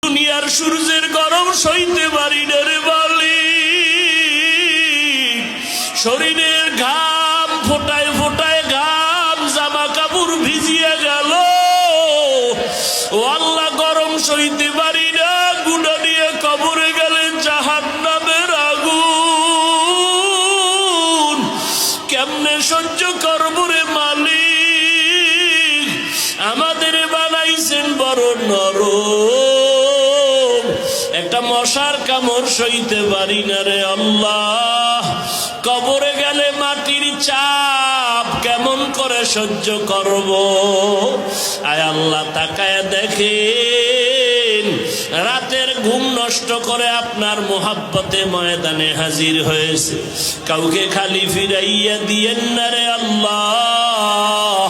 দুনিয়ার সূর্যের গরম সইতে পারি না রে মালিক। শরীরের ঘাম ফোটায় ফোটায় ঘাম, জামা কাপড় ভিজিয়ে গেল। ও আল্লাহ, গরম সইতে পারি না, গুনাহ নিয়ে কবরে গেলে জাহান্নামের আগুন কেমনে সহ্য করব রে মালিক? আমাদের বানাইছেন বড় নরম, একটা মশার কামড় সইতে পারি না রে আল্লাহ। কবরে গেলে মাটির চাপ কেমন করে সহ্য করব? আয় আল্লাহ, তাকায় দেখেন, রাতের ঘুম নষ্ট করে আপনার মোহাব্বতে ময়দানে হাজির হয়েছে। কাউকে খালি ফিরাইয়া দিয়েন না রে আল্লাহ।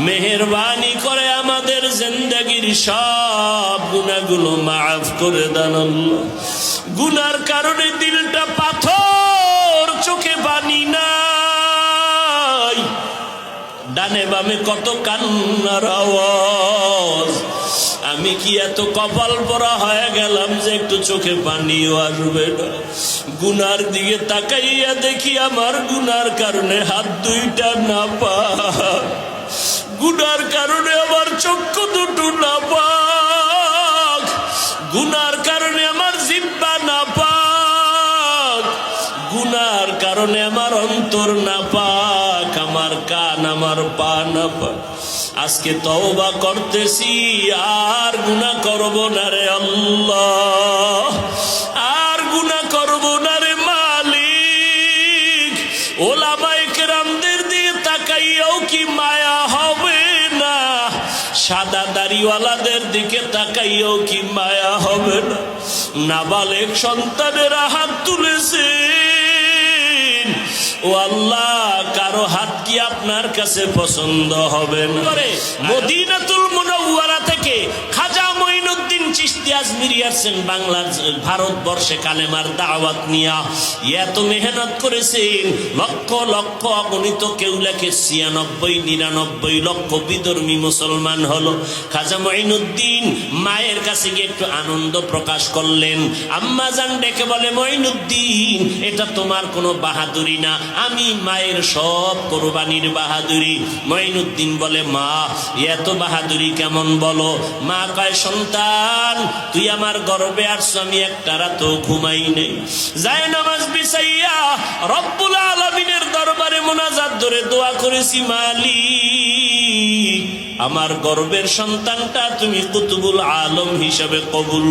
মেহেরবানি করে আমাদের জিন্দেগীর সব গুনাহগুলো মাফ করে দেন আল্লাহ। গুনার কারণে দিলটা পাথর, চোখে পানি নাই, ডানে বামে কত কান্নার আওয়াজ। আমি কি এত কপাল পরা হয়ে গেলাম যে একটু চোখে পানিও আসবে না? গুনার দিকে তাকাইয়া দেখি আমার গুনার কারণে হাত দুইটা না পাক, গুনার কারণে আমার চক্ষু দুটো না পাক, গুনার কারণে আমার জিহ্বা না পাক, গুনার কারণে আমার অন্তর না পাক, আমার কান আমার পা না পাক। আজকে তওবা করতেছি, আর গুনাহ করব না রে আল্লাহ, আর গুনাহ করব না রে মালিক। ওলামায়ে কেরামদের দিকে তাকাইয়াও কি মায়া হবে না? সাদা দাড়িওয়ালাদের দিকে তাকাইয়াও কি মায়া হবে না? নাবালেগ সন্তানেরা হাত তুলেছে। ও আল্লাহ, কারো হাত কি আপনার কাছে পছন্দ হবে না? মদিনাতুল মুনাওয়ারা থেকে খাজা মঈনুদ্দিন চিশতি আজমিরি আসছেন বাংলার ভারতবর্ষে কালেমার দাওয়াত নিয়া। এত মেহনত করেছেন, লক্ষ লক্ষ অগণিত, কেউ লেখে 96-99 লক্ষ বিধর্মী মুসলমান হলো। খাজা মঈনুদ্দিন মায়ের কাছে গিয়ে একটু আনন্দ প্রকাশ করলেন। আম্মা জান ডেকে বলে, মঈনুদ্দিন, এটা তোমার কোনো বাহাদুরি না, আমি মায়ের সব কোরবানির বাহাদুরি। মঈনুদ্দিন বলে, মা, এত বাহাদুরি কেমন বলো? মা কয়, সন্তান, তুই আমার গর্বে আসছো, আমি একটা রাতও ঘুমাই নেই, যায় নামাজ বিছাইয়া রব্বুল আলামিনের দরবারে মোনাজাত ধরে দোয়া করেছি, মালিক, আমার গর্বের সন্তানটা তুমি কুতুবুল আলম হিসাবে কবুল